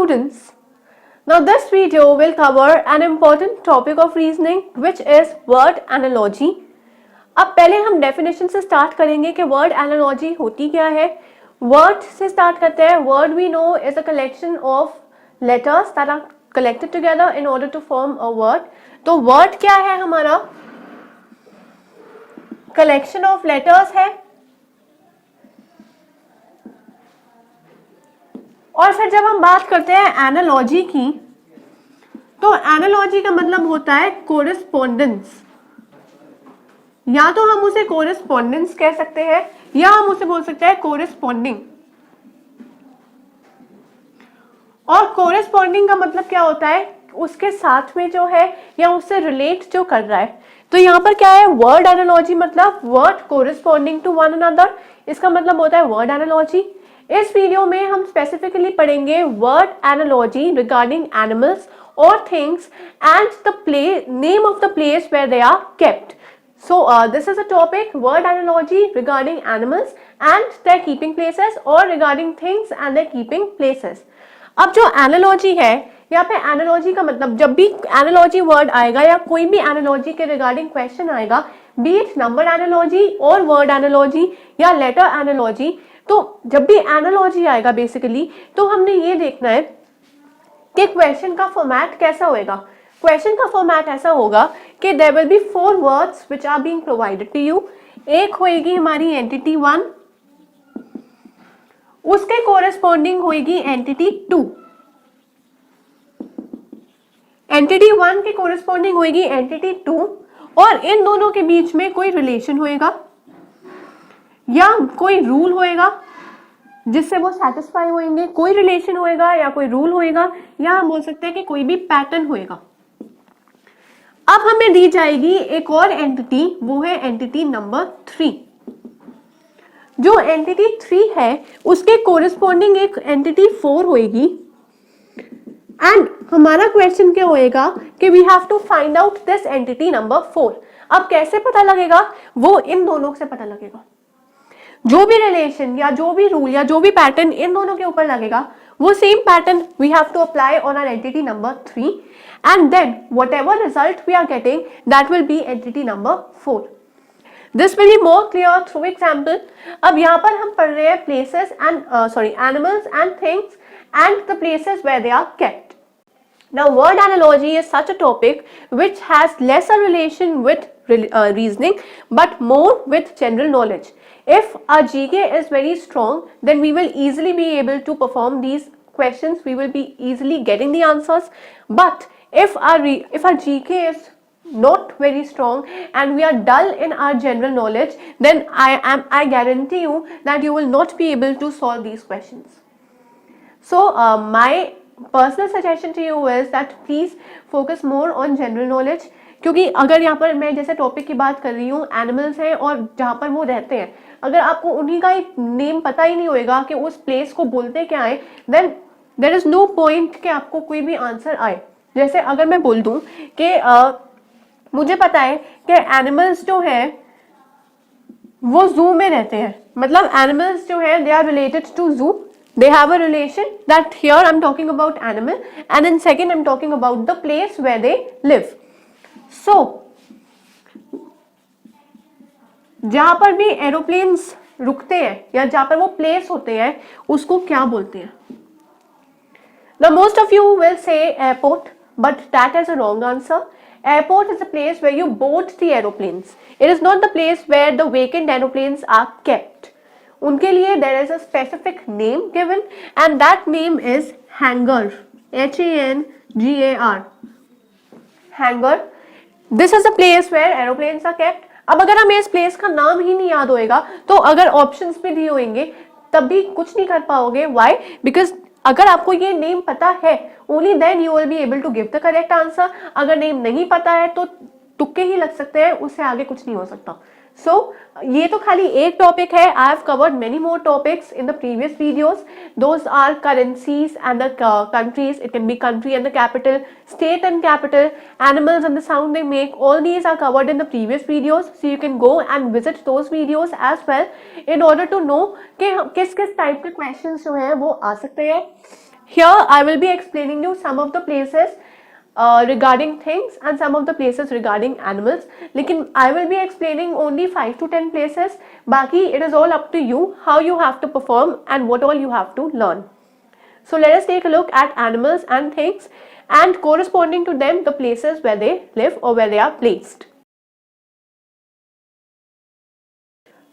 students, now this video will cover an important topic of reasoning which is word analogy. अब पहले हम definition से start करेंगे कि वर्ड एनालॉजी होती क्या है. वर्ड से स्टार्ट करते हैं. Word we know is a collection of letters that are collected together in order to form a word. तो वर्ड क्या है हमारा? कलेक्शन ऑफ लेटर्स है. और फिर जब हम बात करते हैं एनालॉजी की, तो एनालॉजी का मतलब होता है कोरिस्पोंडेंस. या तो हम उसे कोरिस्पोंडेंस कह सकते हैं या हम उसे बोल सकते हैं कोरिस्पोंडिंग. और कोरिस्पोंडिंग का मतलब क्या होता है? उसके साथ में जो है या उससे रिलेट जो कर रहा है. तो यहाँ पर क्या है? वर्ड एनालॉजी मतलब वर्ड कोरिस्पोंडिंग टू वन अनदर. इसका मतलब होता है वर्ड एनालॉजी. इस वीडियो में हम स्पेसिफिकली पढ़ेंगे वर्ड एनालॉजी रिगार्डिंग एनिमल्स और things and the name of the place where they are kept. So this is a topic, word analogy regarding animals and their keeping places or regarding things and their keeping places. अब जो analogy है, यहाँ पे analogy का मतलब जब भी analogy word आएगा या कोई भी analogy के regarding question आएगा, be it number analogy और word analogy या letter analogy, तो जब भी analogy आएगा basically, तो हमने ये देखना है कि question का format कैसा होएगा. क्वेश्चन का फॉर्मेट ऐसा होगा कि there will be 4 words which are being provided to you. एक होएगी हमारी एंटिटी 1, उसके कोरेस्पॉन्डिंग होएगी एंटिटी 2. एंटिटी 1 के कोरेस्पॉन्डिंग होएगी एंटिटी 2 और इन दोनों के बीच में कोई रिलेशन होएगा या कोई रूल होएगा जिससे वो सेटिस्फाई होंगे. कोई रिलेशन होएगा या कोई रूल होएगा या हम बोल सकते हैं कि कोई भी पैटर्न होएगा. अब हमें दी जाएगी एक और एंटिटी, वो है एंटिटी नंबर 3. जो एंटिटी 3 है उसके कोरिस्पॉन्डिंग एक एंटिटी 4 होएगी. एंड हमारा क्वेश्चन क्या होएगा कि we have to find out this entity number 4. अब कैसे पता लगेगा? वो इन दोनों से पता लगेगा. जो भी रिलेशन या जो भी रूल या जो भी पैटर्न इन दोनों के ऊपर लगेगा, वो same pattern we have to apply on our entity number 3 and then whatever result we are getting, that will be entity number 4. This will be more clear through example. अब यहाँ पर हम पढ़ रहे हैं places and animals and things and the places where they are kept. Now word analogy is such a topic which has lesser relation with reasoning but more with general knowledge. If our GK is very strong, then we will easily be able to perform these questions. We will be easily getting the answers. But if our GK is not very strong and we are dull in our general knowledge, then I guarantee you that you will not be able to solve these questions. So my personal suggestion to you is that please focus more on general knowledge. क्योंकि अगर यहाँ पर मैं जैसे topic की बात कर रही हूँ, एनिमल्स हैं और जहाँ पर वो रहते हैं, अगर आपको उन्हीं का एक नेम पता ही नहीं होएगा कि उस प्लेस को बोलते क्या है, then there is no point कि आपको कोई भी आंसर आए. जैसे अगर मैं बोल दूं कि मुझे पता है कि एनिमल्स जो है वो जू में रहते हैं, मतलब एनिमल्स जो है they are related to zoo, they have a relation. That here I am talking about animal and in second I am talking about the place where they live. So जहां पर भी एरोप्लेन्स रुकते हैं या जहां पर वो प्लेस होते हैं उसको क्या बोलते हैं? Now most of you will say airport, but that is a wrong answer. Airport is a place where you board the aeroplanes. It is not the place where the vacant aeroplanes are kept. उनके लिए there is a specific name given and that name is hangar. Hangar. Hangar. This is a place where aeroplanes are kept. अब अगर हमें इस place का नाम ही नहीं याद होएगा तो अगर ऑप्शंस भी दिए होंगे तब भी कुछ नहीं कर पाओगे. Why? Because अगर आपको ये नेम पता है, only then you will be able to give the correct answer. अगर नेम नहीं पता है तो तुक्के ही लग सकते हैं, उससे आगे कुछ नहीं हो सकता. सो ये तो खाली एक टॉपिक है. I have covered many more topics in the previous videos. Those are currencies and the countries. It can be country and the capital, state and capital, animals and the sound they make. All these are covered in the previous videos. So you can go and visit those videos as well in order to know कि किस किस type के questions जो हैं वो आ सकते हैं. Here I will be explaining you some of the places regarding things and some of the places regarding animals. लेकिन I will be explaining only 5 to 10 places. बाकी it is all up to you how you have to perform and what all you have to learn. So let us take a look at animals and things and corresponding to them the places where they live or where they are placed.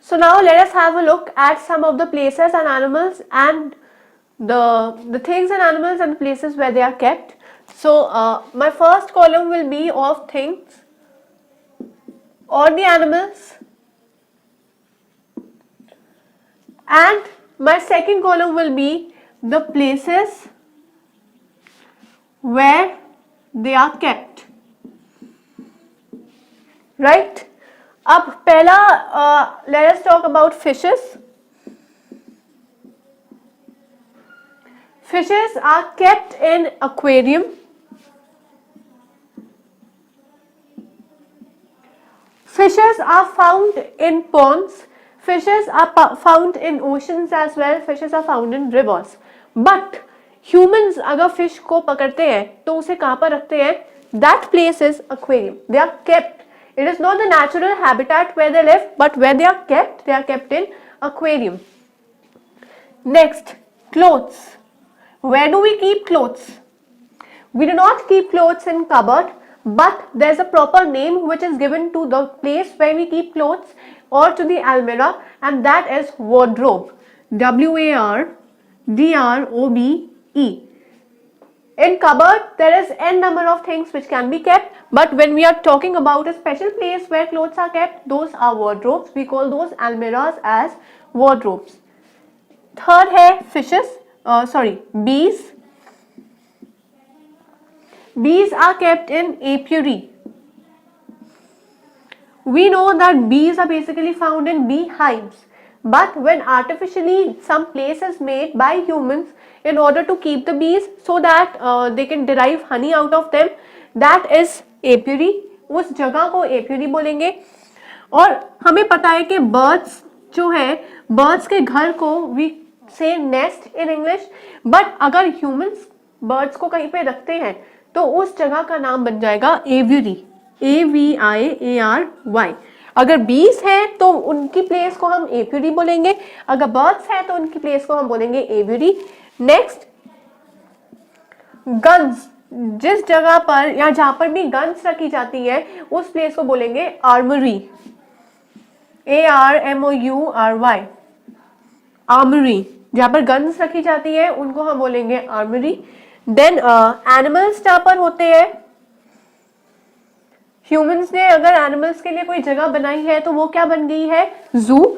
So now let us have a look at some of the places and animals and the things and animals and places where they are kept. So my first column will be of things or the animals, and my second column will be the places where they are kept. Right? अब पहला let us talk about fishes. Fishes are kept in aquarium. Fishes are found in ponds. Fishes are found in oceans as well. Fishes are found in rivers. But humans अगर fish को पकड़ते हैं तो उसे कहाँ पर रखते हैं? That place is aquarium. They are kept. It is not the natural habitat where they live, but where they are kept in aquarium. Next, clothes. Where do we keep clothes? We do not keep clothes in cupboard, but there is a proper name which is given to the place where we keep clothes or to the almirah, and that is wardrobe. WARDROBE. In cupboard, there is n number of things which can be kept, but when we are talking about a special place where clothes are kept, those are wardrobes. We call those almirahs as wardrobes. Third है fishes, bees. Bees are kept in apiary. We know that bees are basically found in beehives, but when artificially some place is made by humans in order to keep the bees so that they can derive honey out of them, that is apiary. उस जगह को apiary बोलेंगे. और हमें पता है कि birds जो है, birds के घर को we say nest in English, but अगर humans birds को कहीं पे रखते हैं तो उस जगह का नाम बन जाएगा aviary. AVIARY. अगर bees है तो उनकी प्लेस को हम apiary बोलेंगे, अगर birds है तो उनकी प्लेस को हम बोलेंगे aviary. Next, guns. जिस जगह पर या जहां पर भी गन्स रखी जाती है उस प्लेस को बोलेंगे आर्मरी. ARMOURY. आर्मरी. जहां पर गन्स रखी जाती है उनको हम बोलेंगे आर्मरी. देन एनिमल्स जहां पर होते हैं, ह्यूमंस ने अगर एनिमल्स के लिए कोई जगह बनाई है तो वो क्या बन गई है? जू.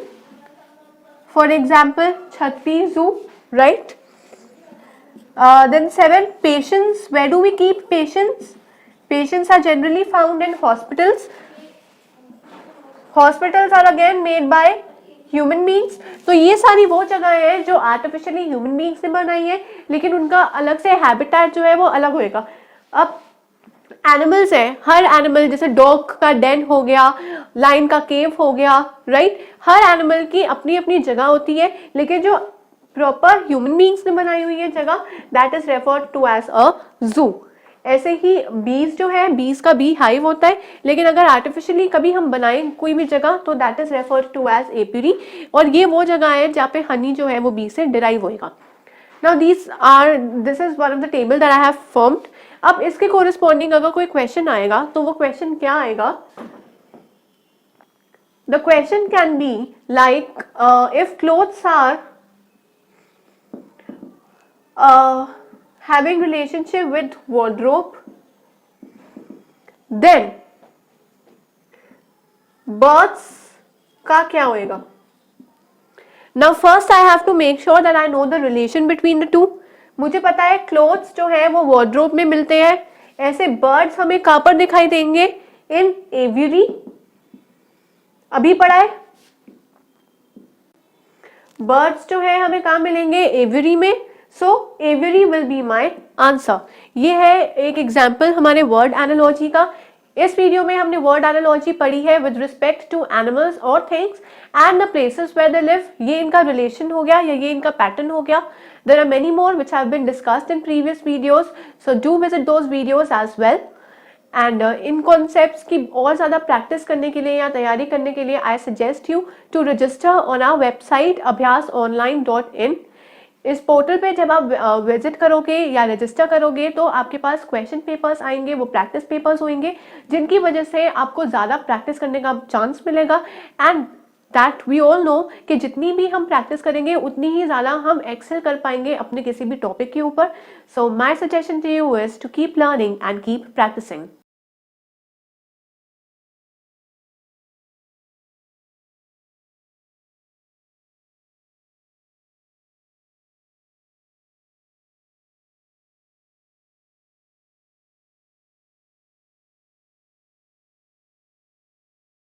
फॉर एग्जाम्पल छतरी जू. Right. Then 7, patients. Where do we keep patients? Patients are generally found in hospitals. Hospitals are again made by human beings. तो ये सारी वो जगह है जो artificially human beings ने बनाई है, लेकिन उनका अलग से habitat जो है वो अलग होएगा. अब एनिमल्स है, हर एनिमल जैसे डॉग का डेन हो गया, लाइन का केव हो गया, राइट. हर एनिमल की अपनी अपनी जगह होती है, लेकिन जो प्रॉपर ह्यूमन बींग्स ने बनाई हुई है जगह, that is referred to as a zoo. ऐसे ही बीज जो है, बीज का बी हाइव होता है, लेकिन अगर आर्टिफिशियली कभी हम बनाएं कोई भी जगह तो that is referred to as apiary. और ये वो जगह है जहाँ पे हनी जो है वो बी से डिराइव होएगा. Now this is one of the table that I have formed. अब इसके कोरिस्पॉन्डिंग अगर कोई क्वेश्चन आएगा तो वो क्वेश्चन क्या आएगा? The question can be like if clothes are having relationship with wardrobe, then birds का क्या होएगा? Now first I have to make sure that I know the relation between the two. मुझे पता है clothes जो है वो wardrobe में मिलते हैं. ऐसे birds हमें कहाँ पर दिखाई देंगे? In aviary. अभी पढ़ा है. birds जो है हमें कहाँ मिलेंगे? aviary में. So aviary will be my answer. ये है एक एग्जाम्पल हमारे वर्ड एनालॉजी का. इस वीडियो में हमने वर्ड एनालॉजी पढ़ी है विद रिस्पेक्ट टू एनिमल्स और things and the places where they live. ये इनका रिलेशन हो गया या ये इनका पैटर्न हो गया। There are many more which have been discussed in previous videos, so do visit those videos as well. And इन कॉन्सेप्ट्स की और ज़्यादा प्रैक्टिस करने के लिए या तैयारी करने के लिए I suggest you to register on our website abhyasonline.in। इस पोर्टल पे जब आप विजिट करोगे या रजिस्टर करोगे तो आपके पास क्वेश्चन पेपर्स आएंगे, वो प्रैक्टिस पेपर्स होंगे जिनकी वजह से आपको ज़्यादा प्रैक्टिस करने का चांस मिलेगा। And that we all know कि जितनी भी हम प्रैक्टिस करेंगे उतनी ही ज़्यादा हम एक्सेल कर पाएंगे अपने किसी भी टॉपिक के ऊपर। So my suggestion to you is to keep learning and keep practising.